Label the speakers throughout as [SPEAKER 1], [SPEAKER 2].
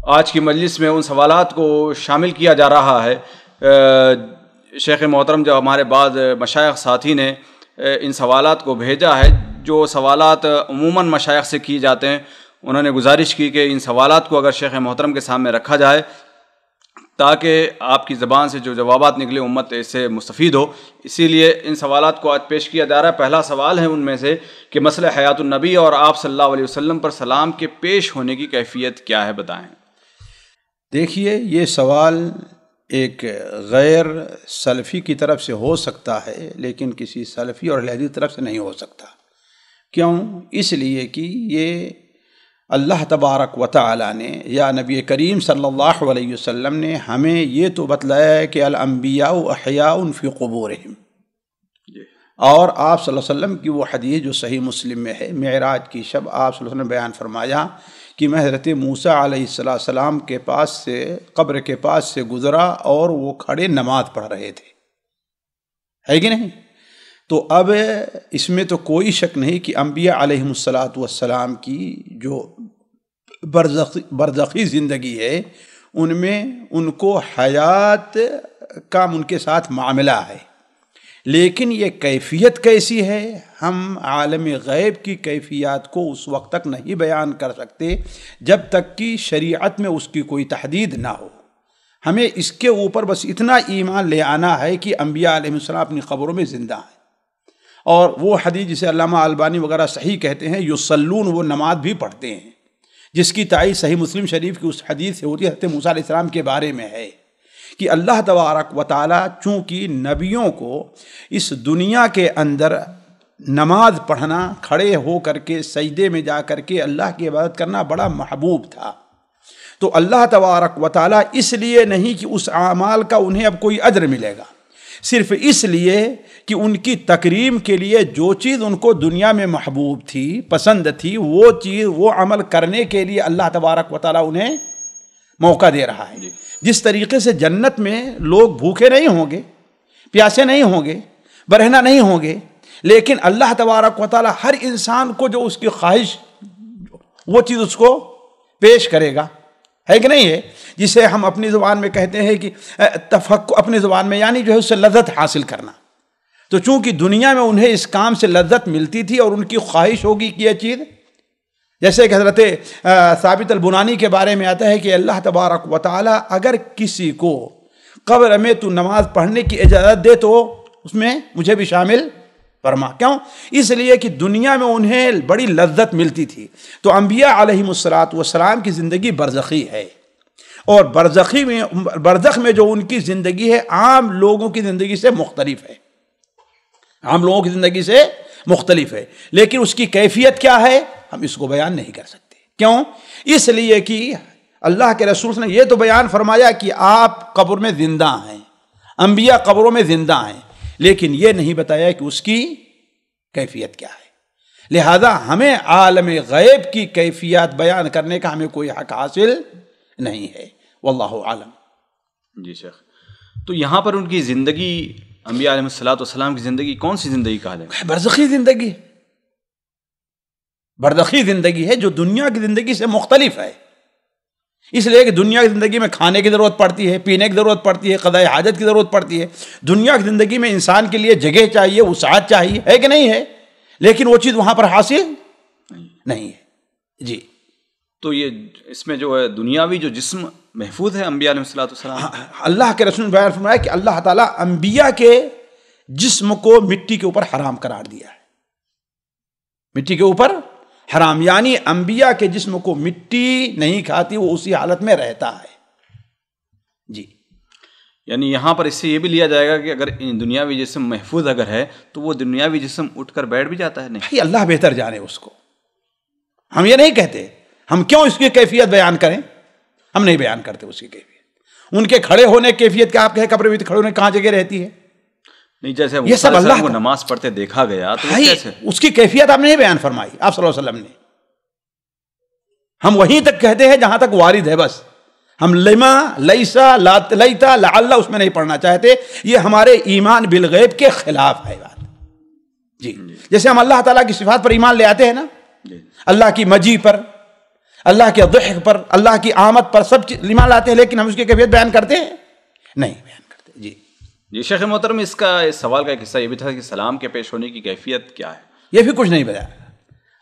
[SPEAKER 1] آج کی مجلس میں ان سوالات کو شامل کیا جا رہا ہے۔ شیخ محترم جو ہمارے بعض مشائخ ساتھی نے ان سوالات کو بھیجا ہے، جو سوالات عموماً مشائخ سے کی جاتے ہیں، انہوں نے گزارش کی کہ ان سوالات کو اگر شیخ محترم کے سامنے رکھا جائے تاکہ آپ کی زبان سے جو جوابات نکلے امت اس سے مستفید ہو، اسی لیے ان سوالات کو آج پیش کیا جا رہا ہے۔ پہلا سوال ہے ان میں سے کہ مسئلہ حیات النبی اور آپ صلی اللہ علیہ وسلم پر سلام کے پیش ہونے کی کیفیت کیا ہے، بتائیں۔
[SPEAKER 2] دیکھیے، یہ سوال ایک غیر سلفی کی طرف سے ہو سکتا ہے، لیکن کسی سلفی اور اہل حدیث کی طرف سے نہیں ہو سکتا۔ کیوں؟ اس لیے کہ یہ اللہ تبارک و تعالی نے یا نبی کریم صلی اللہ علیہ وسلم نے ہمیں یہ تو بتلایا ہے کہ الانبیاء احیاء فی قبورہم، اور آپ صلی اللہ علیہ وسلم کی وہ حدیث جو صحیح مسلم میں ہے، معراج کی شب آپ صلی اللہ علیہ وسلم نے بیان فرمایا کہ میں حضرت موسیٰ علیہ السلام کے پاس سے، قبر کے پاس سے گزرا اور وہ کھڑے نماز پڑھ رہے تھے، ہے کہ نہیں؟ تو اب اس میں تو کوئی شک نہیں کہ انبیاء علیہم السلام کی جو برزخی زندگی ہے ان میں ان کو حیات کا ان کے ساتھ معاملہ ہے، لیکن یہ کیفیت کیسی ہے ہم عالم غیب کی کیفیات کو اس وقت تک نہیں بیان کر سکتے جب تک کہ شریعت میں اس کی کوئی تحدید نہ ہو۔ ہمیں اس کے اوپر بس اتنا ایمان لے آنا ہے کہ انبیاء علیہ السلام اپنی قبروں میں زندہ ہیں، اور وہ حدیث جسے علامہ البانی وغیرہ صحیح کہتے ہیں، یصلون، وہ نماز بھی پڑھتے ہیں، جس کی تائید صحیح مسلم شریف کی اس حدیث سے ہوتی ہے حضرت موسیٰ علیہ السلام کے بارے میں ہے کہ اللہ تبارک و تعالی چونکہ نبیوں کو اس دنیا کے اندر نماز پڑھنا، کھڑے ہو کر کے سجدے میں جا کر کے اللہ کی عبادت کرنا بڑا محبوب تھا، تو اللہ تبارک و تعالی اس لیے نہیں کہ اس اعمال کا انہیں اب کوئی اجر ملے گا، صرف اس لیے کہ ان کی تکریم کے لیے جو چیز ان کو دنیا میں محبوب تھی، پسند تھی، وہ چیز، وہ عمل کرنے کے لیے اللہ تبارک و تعالی انہیں موقع دے رہا ہے۔ جس طریقے سے جنت میں لوگ بھوکے نہیں ہوں گے، پیاسے نہیں ہوں گے، برہنہ نہیں ہوں گے، لیکن اللہ تبارک و تعالی ہر انسان کو جو اس کی خواہش وہ چیز اس کو پیش کرے گا، ہے کہ نہیں ہے؟ جسے ہم اپنی زبان میں کہتے ہیں کہ تفکر، اپنی زبان میں یعنی جو ہے اس سے لذت حاصل کرنا۔ تو چونکہ دنیا میں انہیں اس کام سے لذت ملتی تھی اور ان کی خواہش ہوگی کہ یہ چیز، جیسے کہ حضرت ثابت البنانی کے بارے میں آتا ہے کہ اللہ تبارک و تعالی اگر کسی کو قبر میں تو نماز پڑھنے کی اجازت دے تو اس میں مجھے بھی شامل فرما۔ کیوں؟ اس لیے کہ دنیا میں انہیں بڑی لذت ملتی تھی۔ تو انبیاء علیہم السلام کی زندگی برزخی ہے، اور برزخ میں جو ان کی زندگی ہے عام لوگوں کی زندگی سے مختلف ہے، عام لوگوں کی زندگی سے مختلف ہے، لیکن اس کی کیفیت کیا ہے ہم اس کو بیان نہیں کر سکتے۔ کیوں؟ اس لیے کہ اللہ کے رسول نے یہ تو بیان فرمایا کہ آپ قبر میں زندہ ہیں، انبیاء قبروں میں زندہ ہیں، لیکن یہ نہیں بتایا کہ اس کی کیفیت کیا ہے۔ لہذا ہمیں عالم غیب کی کیفیات بیان کرنے کا ہمیں کوئی حق حاصل نہیں ہے، واللہ عالم۔
[SPEAKER 1] جی شیخ، تو یہاں پر ان کی زندگی، انبیاء علیہ السلام کی زندگی کون سی زندگی کہا جائے گا؟
[SPEAKER 2] برزخی زندگی، برزخی زندگی ہے جو دنیا کی زندگی سے مختلف ہے، اس لیے کہ دنیا کی زندگی میں کھانے کی ضرورت پڑتی ہے، پینے کی ضرورت پڑتی ہے، قضاء حاجت کی ضرورت پڑتی ہے۔ دنیا کی زندگی میں انسان کے لیے جگہ چاہیے، وسعت چاہیے، ہے کہ نہیں ہے؟ لیکن وہ چیز وہاں پر حاصل نہیں ہے۔ جی،
[SPEAKER 1] تو یہ اس میں جو ہے دنیاوی جو جسم محفوظ ہے انبیاء علیہ السلام،
[SPEAKER 2] اللہ کے رسول نے بیان فرمایا کہ اللہ تعالیٰ انبیاء کے جسم کو مٹی کے اوپر حرام قرار دیا ہے، مٹی کے اوپر حرام، یعنی انبیاء کے جسم کو مٹی نہیں کھاتی، وہ اسی حالت میں رہتا ہے۔ جی،
[SPEAKER 1] یعنی یہاں پر اس سے یہ بھی لیا جائے گا کہ اگر دنیاوی جسم محفوظ اگر ہے تو وہ دنیاوی جسم اٹھ کر بیٹھ بھی جاتا ہے؟ نہیں
[SPEAKER 2] بھائی، اللہ بہتر جانے اس کو، ہم یہ نہیں کہتے، ہم کیوں اس کی کیفیت بیان کریں، ہم نہیں بیان کرتے اس کی کیفیت۔ ان کے کھڑے ہونے کی کیفیت کیا آپ کہیں قبر میں کھڑے ہونے کہاں جگہ رہتی ہے؟ نہیں،
[SPEAKER 1] جیسے یہ سب اللہ کو نماز پڑھتے دیکھا گیا تو کیسے
[SPEAKER 2] اس کی کیفیت آپ نے نہیں بیان فرمائی، آپ صلی اللہ علیہ وسلم نے۔ ہم وہیں تک کہتے ہیں جہاں تک وارد ہے، بس ہم لما، لیسا، لیتا، لعل اس میں نہیں پڑھنا چاہتے، یہ ہمارے ایمان بالغیب کے خلاف ہے بات۔ جی، جیسے ہم اللہ تعالیٰ کی صفات پر ایمان لے آتے ہیں نا، اللہ کی مجیء پر، اللہ کے ضحک پر، اللہ کی آمد پر سب چیز ایمان لاتے ہیں، لیکن ہم اس کی کیفیت بیان کرتے ہیں نہیں بیان کرتے۔
[SPEAKER 1] جی شیخ محترم، اس سوال کا ایک حصہ یہ بھی تھا کہ سلام کے پیش ہونے کی کیفیت کیا ہے؟
[SPEAKER 2] یہ بھی کچھ نہیں بتایا۔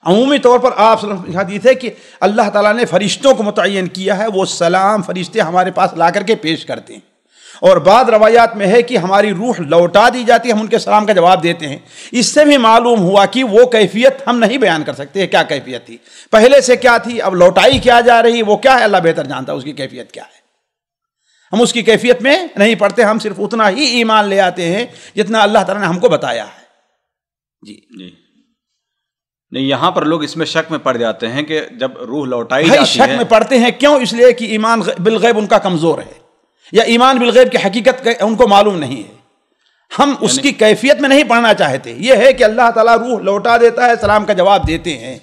[SPEAKER 2] عمومی طور پر آپ صلی اللہ علیہ وسلم حدیث ہے کہ اللہ تعالیٰ نے فرشتوں کو متعین کیا ہے، وہ سلام فرشتے ہمارے پاس لا کر کے پیش کرتے ہیں، اور بعض روایات میں ہے کہ ہماری روح لوٹا دی جاتی ہے، ہم ان کے سلام کا جواب دیتے ہیں۔ اس سے بھی معلوم ہوا کہ وہ کیفیت ہم نہیں بیان کر سکتے کیا کیفیت تھی، پہلے سے کیا تھی، اب لوٹائی کیا جا رہی، وہ کیا ہے اللہ بہتر جانتا ہے اس کی کیفیت کیا ہے۔ ہم اس کی کیفیت میں نہیں پڑھتے، ہم صرف اتنا ہی ایمان لے آتے ہیں جتنا اللہ تعالیٰ نے ہم کو بتایا ہے۔ جی
[SPEAKER 1] نہیں، یہاں پر لوگ اس میں شک میں پڑ جاتے ہیں کہ جب روح لوٹائی جاتی ہے،
[SPEAKER 2] شک میں پڑتے ہیں کیوں؟ اس لیے کہ ایمان بالغیب ان کا کمزور ہے، یا ایمان بالغیب کی حقیقت ان کو معلوم نہیں ہے۔ ہم اس کی کیفیت میں نہیں پڑھنا چاہتے، یہ ہے کہ اللہ تعالیٰ روح لوٹا دیتا ہے، سلام کا جواب دیتے ہیں۔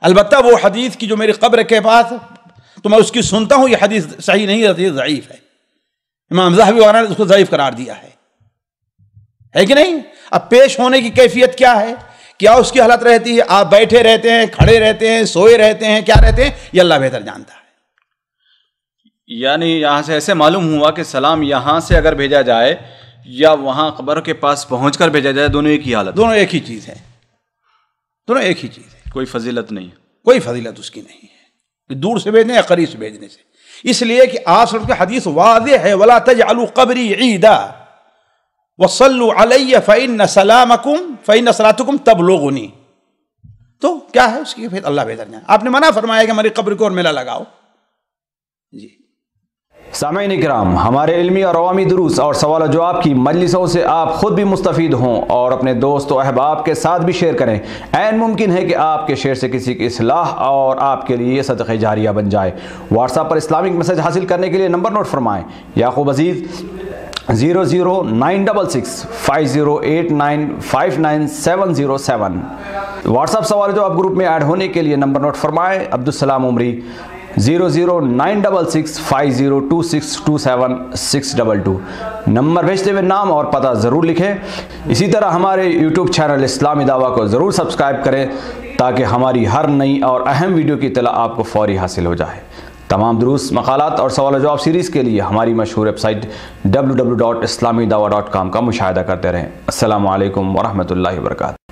[SPEAKER 2] البتہ وہ حدیث کی جو میری قبر کے پاس تو میں اس کی سنتا ہوں، یہ حدیث صحیح نہیں ہے، ضعیف ہے، امام ذہبی وغیرہ نے اس کو ضعیف قرار دیا ہے کہ نہیں؟ اب پیش ہونے کی کیفیت کیا ہے؟ کیا اس کی حالت رہتی ہے؟ آپ بیٹھے رہتے ہیں، کھڑے رہتے ہیں، سوئے رہتے ہیں، کیا رہتے ہیں؟ یہ اللہ بہتر جانتا ہے۔
[SPEAKER 1] یعنی یہاں سے ایسے معلوم ہوا کہ سلام یہاں سے اگر بھیجا جائے یا وہاں قبر کے پاس پہنچ کر بھیجا جائے، دونوں ایک ہی حالت،
[SPEAKER 2] دونوں ایک ہی چیز ہے، دونوں ایک ہی چیز ہے،
[SPEAKER 1] کوئی فضیلت نہیں،
[SPEAKER 2] کوئی فضیلت اس کی نہیں ہے کہ دور سے بھیجنے یا قریب سے بھیجنے سے۔ اس لیے کہ آپ صلی اللہ علیہ وسلم کی حدیث واضح ہے، وَلَا تَجْعَلُوا قَبْرِي عِيدًا وَصَلُّوا عَلَيَّ فَإِنَّ صَلَاتُكُمْ تَبْلُغُنِي۔ تو کیا ہے اس کی پھر اللہ بہتر جانے۔ آپ نے منع فرمایا کہ ہماری قبر کو اور میلہ لگاؤ۔ جی
[SPEAKER 3] سامعین اکرام، ہمارے علمی اور عوامی دروس اور سوال و جواب کی مجلسوں سے آپ خود بھی مستفید ہوں اور اپنے دوست و احباب کے ساتھ بھی شیئر کریں۔ عین ممکن ہے کہ آپ کے شیئر سے کسی کی اصلاح اور آپ کے لیے صدقہ جاریہ بن جائے۔ واٹس ایپ پر اسلامک میسج حاصل کرنے کے لیے نمبر نوٹ فرمائیں: یعقوب عزیز 009665089595707۔ واٹس ایپ سوال جواب گروپ میں ایڈ ہونے کے لیے نمبر نوٹ فرمائیں: عبدالسلام عمری 0096650262762۔ نمبر بھیجتے ہوئے نام اور پتہ ضرور لکھیں۔ اسی طرح ہمارے یوٹیوب چینل اسلامی دعویٰ کو ضرور سبسکرائب کریں تاکہ ہماری ہر نئی اور اہم ویڈیو کی اطلاع آپ کو فوری حاصل ہو جائے۔ تمام دروس، مقالات اور سوال و جواب سیریز کے لیے ہماری مشہور ویب سائٹ www.islamidawah.com کا مشاہدہ کرتے رہیں۔ السلام علیکم ورحمۃ اللہ وبرکاتہ۔